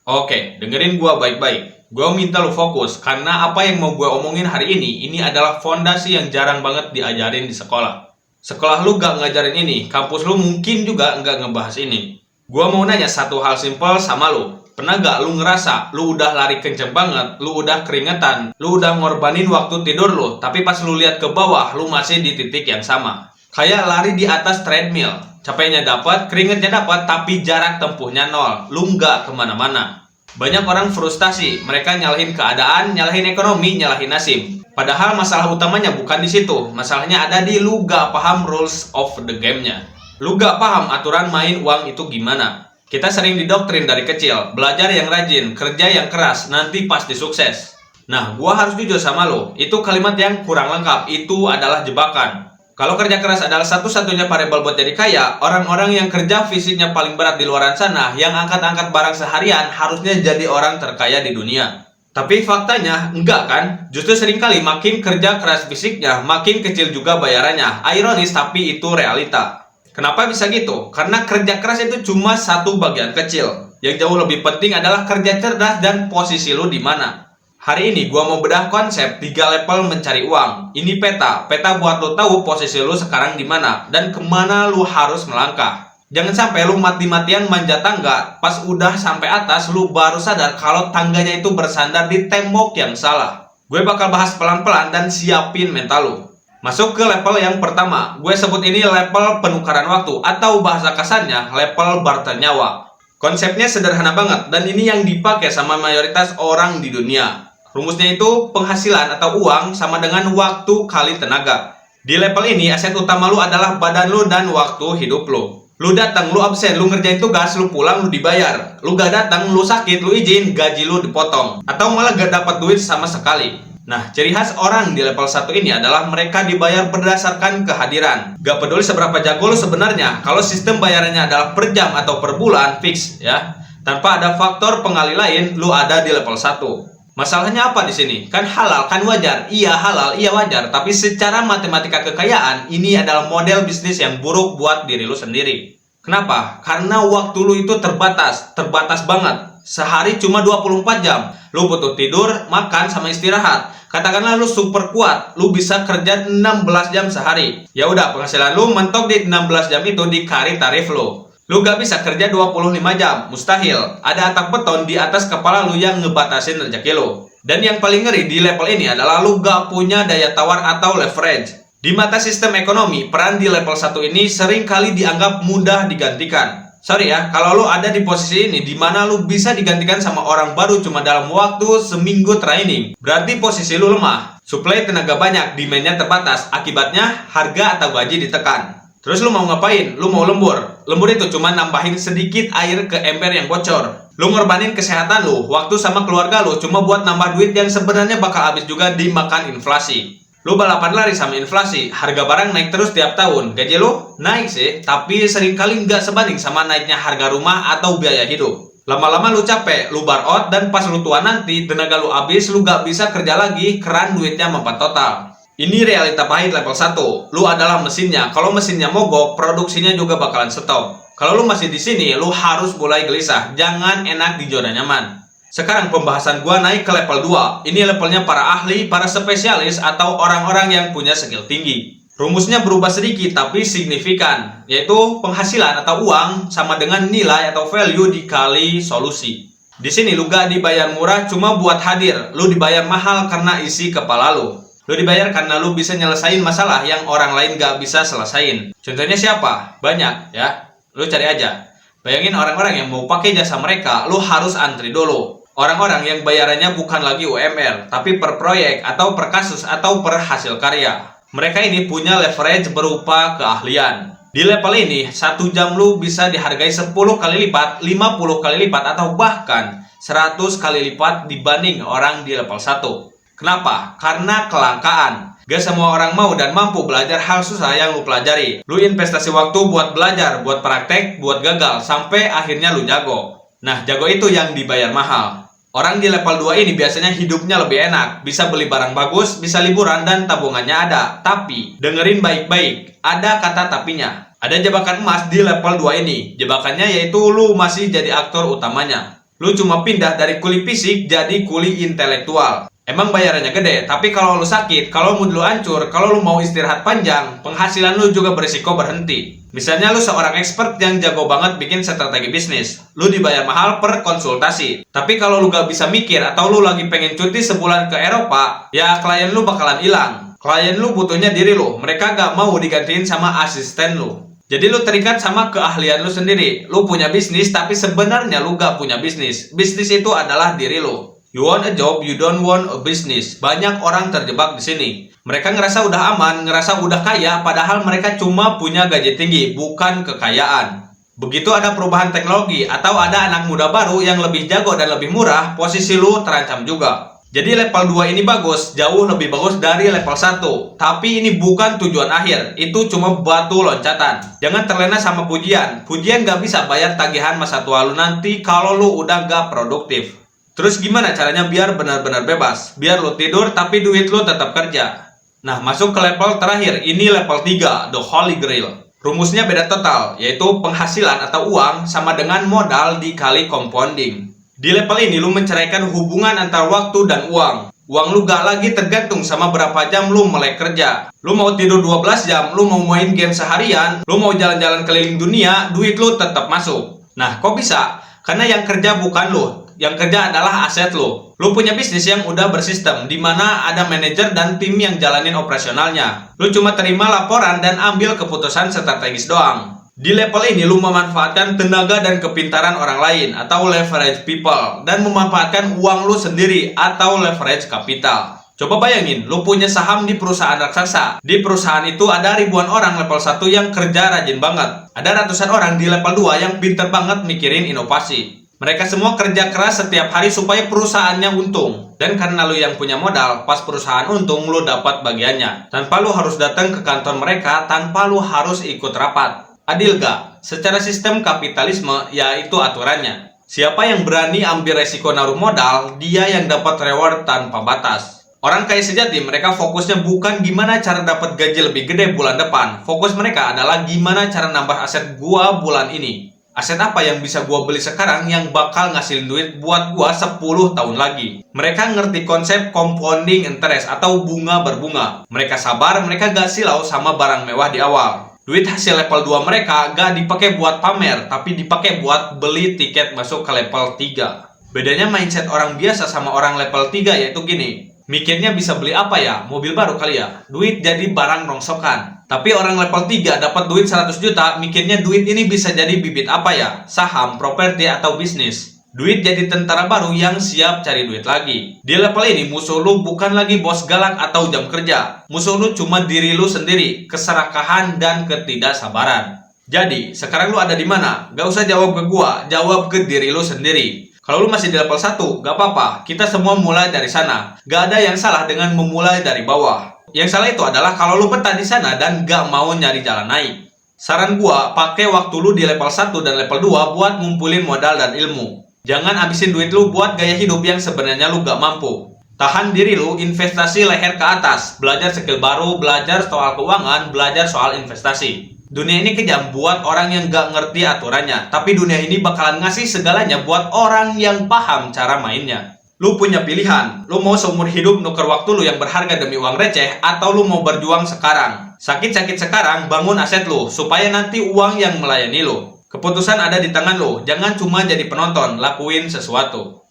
Oke, dengerin gua baik-baik. Gua minta lu fokus, karena apa yang mau gua omongin hari ini adalah fondasi yang jarang banget diajarin di sekolah. Sekolah lu gak ngajarin ini, kampus lu mungkin juga nggak ngebahas ini. Gua mau nanya satu hal simpel sama lu. Pernah gak lu ngerasa, lu udah lari kenceng banget, lu udah keringetan, lu udah ngorbanin waktu tidur lu, tapi pas lu lihat ke bawah, lu masih di titik yang sama. Kayak lari di atas treadmill. Capeknya dapat, keringetnya dapat, tapi jarak tempuhnya nol. Lu nggak kemana-mana. Banyak orang frustasi, mereka nyalahin keadaan, nyalahin ekonomi, nyalahin nasib. Padahal masalah utamanya bukan di situ. Masalahnya ada di lu gak paham rules of the game-nya. Lu gak paham aturan main uang itu gimana. Kita sering didoktrin dari kecil, belajar yang rajin, kerja yang keras, nanti pasti sukses. Nah, gua harus jujur sama lu, itu kalimat yang kurang lengkap, itu adalah jebakan. Kalau kerja keras adalah satu-satunya variabel buat jadi kaya, orang-orang yang kerja fisiknya paling berat di luaran sana, yang angkat-angkat barang seharian, harusnya jadi orang terkaya di dunia. Tapi faktanya, enggak kan? Justru seringkali makin kerja keras fisiknya, makin kecil juga bayarannya. Ironis, tapi itu realita. Kenapa bisa gitu? Karena kerja keras itu cuma satu bagian kecil. Yang jauh lebih penting adalah kerja cerdas dan posisi lu di mana. Hari ini gua mau bedah konsep 3 level mencari uang. Ini peta buat lo tahu posisi lo sekarang di mana dan kemana lo harus melangkah. Jangan sampai lo mati-matian manjat tangga, pas udah sampai atas lo baru sadar kalau tangganya itu bersandar di tembok yang salah. Gue bakal bahas pelan-pelan dan siapin mental lo. Masuk ke level yang pertama, gue sebut ini level penukaran waktu atau bahasa kasarnya level barter nyawa. Konsepnya sederhana banget dan ini yang dipakai sama mayoritas orang di dunia. Rumusnya itu penghasilan atau uang sama dengan waktu kali tenaga. Di level ini aset utama lu adalah badan lu dan waktu hidup lu. Lu datang, lu absen, lu ngerjain tugas, lu pulang, lu dibayar. Lu gak datang, lu sakit, lu izin, gaji lu dipotong. Atau malah gak dapat duit sama sekali. Nah, ciri khas orang di level 1 ini adalah mereka dibayar berdasarkan kehadiran. Gak peduli seberapa jago lu sebenarnya, kalau sistem bayarannya adalah per jam atau per bulan, fix ya. Tanpa ada faktor pengalih lain, lu ada di level 1. Masalahnya apa di sini? Kan halal, kan wajar. Iya halal, iya wajar. Tapi secara matematika kekayaan, ini adalah model bisnis yang buruk buat diri lu sendiri. Kenapa? Karena waktu lu itu terbatas banget. Sehari cuma 24 jam. Lu butuh tidur, makan, sama istirahat. Katakanlah lu super kuat, lu bisa kerja 16 jam sehari. Ya udah, penghasilan lu mentok di 16 jam itu dikali tarif lu. Lu gak bisa kerja 25 jam, mustahil. Ada atap beton di atas kepala lu yang ngebatasin rezeki lu. Dan yang paling ngeri di level ini adalah lu gak punya daya tawar atau leverage. Di mata sistem ekonomi, peran di level 1 ini sering kali dianggap mudah digantikan. Sorry ya, kalau lu ada di posisi ini di mana lu bisa digantikan sama orang baru cuma dalam waktu seminggu training, berarti posisi lu lemah. Suplai tenaga banyak, demand-nya terbatas. Akibatnya, harga atau gaji ditekan. Terus lu mau ngapain? Lu mau lembur. Lembur itu cuma nambahin sedikit air ke ember yang bocor. Lu ngorbanin kesehatan lu, waktu sama keluarga lu cuma buat nambah duit yang sebenarnya bakal habis juga dimakan inflasi. Lu balapan lari sama inflasi, harga barang naik terus tiap tahun. Gaji lu naik sih, tapi seringkali nggak sebanding sama naiknya harga rumah atau biaya hidup. Lama-lama lu capek, lu bar out, dan pas lu tua nanti tenaga lu habis, lu gak bisa kerja lagi, keran duitnya mempat total. Ini realita pahit level 1. Lu adalah mesinnya. Kalau mesinnya mogok, produksinya juga bakalan stop. Kalau lu masih di sini, lu harus mulai gelisah. Jangan enak di zona nyaman. Sekarang pembahasan gua naik ke level 2. Ini levelnya para ahli, para spesialis, atau orang-orang yang punya skill tinggi. Rumusnya berubah sedikit tapi signifikan, yaitu penghasilan atau uang sama dengan nilai atau value dikali solusi. Di sini lu gak dibayar murah cuma buat hadir. Lu dibayar mahal karena isi kepala lu. Lu dibayar karena lu bisa nyelesain masalah yang orang lain gak bisa selesain. Contohnya siapa? Banyak ya. Lu cari aja. Bayangin orang-orang yang mau pakai jasa mereka, lu harus antri dulu. Orang-orang yang bayarannya bukan lagi UMR, tapi per proyek atau per kasus atau per hasil karya. Mereka ini punya leverage berupa keahlian. Di level ini, 1 jam lu bisa dihargai 10 kali lipat, 50 kali lipat, atau bahkan 100 kali lipat dibanding orang di level 1. Kenapa? Karena kelangkaan. Gak semua orang mau dan mampu belajar hal susah yang lu pelajari. Lu investasi waktu buat belajar, buat praktek, buat gagal, sampai akhirnya lu jago. Nah, jago itu yang dibayar mahal. Orang di level 2 ini biasanya hidupnya lebih enak. Bisa beli barang bagus, bisa liburan, dan tabungannya ada. Tapi, dengerin baik-baik. Ada kata tapinya. Ada jebakan emas di level 2 ini. Jebakannya yaitu lu masih jadi aktor utamanya. Lu cuma pindah dari kuli fisik jadi kuli intelektual. Emang bayarannya gede, tapi kalau lu sakit, kalau mood lu hancur, kalau lu mau istirahat panjang, penghasilan lu juga berisiko berhenti. Misalnya lu seorang expert yang jago banget bikin strategi bisnis, lu dibayar mahal per konsultasi. Tapi kalau lu gak bisa mikir atau lu lagi pengen cuti sebulan ke Eropa, ya klien lu bakalan hilang. Klien lu butuhnya diri lu, mereka gak mau digantiin sama asisten lu. Jadi lu terikat sama keahlian lu sendiri. Lu punya bisnis, tapi sebenarnya lu gak punya bisnis. Bisnis itu adalah diri lu. You want a job, you don't want a business. Banyak orang terjebak di sini. Mereka ngerasa udah aman, ngerasa udah kaya, padahal mereka cuma punya gaji tinggi, bukan kekayaan. Begitu ada perubahan teknologi atau ada anak muda baru yang lebih jago dan lebih murah, posisi lu terancam juga. Jadi level 2 ini bagus, jauh lebih bagus dari level 1. Tapi ini bukan tujuan akhir, itu cuma batu loncatan. Jangan terlena sama pujian. Pujian gak bisa bayar tagihan masa tua lu nanti kalau lu udah gak produktif. Terus gimana caranya biar benar-benar bebas? Biar lu tidur tapi duit lu tetap kerja. Nah, masuk ke level terakhir, ini level 3, The Holy Grail. Rumusnya beda total, yaitu penghasilan atau uang sama dengan modal dikali compounding. Di level ini lu menceraikan hubungan antara waktu dan uang. Uang lu gak lagi tergantung sama berapa jam lu melek kerja. Lu mau tidur 12 jam, lu mau main game seharian, lu mau jalan-jalan keliling dunia, duit lu tetap masuk. Nah, kok bisa? Karena yang kerja bukan lu. Yang kerja adalah aset lu. Lu punya bisnis yang udah bersistem, di mana ada manajer dan tim yang jalanin operasionalnya. Lu cuma terima laporan dan ambil keputusan strategis doang. Di level ini lu memanfaatkan tenaga dan kepintaran orang lain atau leverage people dan memanfaatkan uang lu sendiri atau leverage capital. Coba bayangin, lu punya saham di perusahaan raksasa. Di perusahaan itu ada ribuan orang level 1 yang kerja rajin banget. Ada ratusan orang di level 2 yang pinter banget mikirin inovasi. Mereka semua kerja keras setiap hari supaya perusahaannya untung. Dan karena lu yang punya modal, pas perusahaan untung lu dapat bagiannya. Tanpa lu harus datang ke kantor mereka, tanpa lu harus ikut rapat. Adil gak? Secara sistem kapitalisme, ya itu aturannya. Siapa yang berani ambil resiko naruh modal, dia yang dapat reward tanpa batas. Orang kaya sejati, mereka fokusnya bukan gimana cara dapat gaji lebih gede bulan depan. Fokus mereka adalah gimana cara nambah aset gua bulan ini. Aset apa yang bisa gua beli sekarang yang bakal ngasilin duit buat gua 10 tahun lagi. Mereka ngerti konsep compounding interest atau bunga berbunga. Mereka sabar, mereka gak silau sama barang mewah di awal. Duit hasil level 2 mereka gak dipakai buat pamer, tapi dipakai buat beli tiket masuk ke level 3. Bedanya mindset orang biasa sama orang level 3 yaitu gini. Mikirnya bisa beli apa ya? Mobil baru kali ya? Duit jadi barang rongsokan. Tapi orang level 3 dapat duit 100 juta, mikirnya duit ini bisa jadi bibit apa ya? Saham, properti, atau bisnis. Duit jadi tentara baru yang siap cari duit lagi. Di level ini musuh lu bukan lagi bos galak atau jam kerja. Musuh lu cuma diri lu sendiri, keserakahan dan ketidaksabaran. Jadi, sekarang lu ada di mana? Gak usah jawab ke gua, jawab ke diri lu sendiri. Kalau lu masih di level 1, gak apa-apa. Kita semua mulai dari sana. Gak ada yang salah dengan memulai dari bawah. Yang salah itu adalah kalau lu betah di sana dan gak mau nyari jalan naik. Saran gua, pakai waktu lu di level 1 dan level 2 buat ngumpulin modal dan ilmu. Jangan habisin duit lu buat gaya hidup yang sebenarnya lu gak mampu. Tahan diri lu, investasi leher ke atas. Belajar skill baru, belajar soal keuangan, belajar soal investasi. Dunia ini kejam buat orang yang gak ngerti aturannya. Tapi dunia ini bakalan ngasih segalanya buat orang yang paham cara mainnya. Lu punya pilihan. Lu mau seumur hidup nuker waktu lu yang berharga demi uang receh, atau lu mau berjuang sekarang. Sakit-sakit sekarang, bangun aset lu, supaya nanti uang yang melayani lu. Keputusan ada di tangan lu. Jangan cuma jadi penonton, lakuin sesuatu.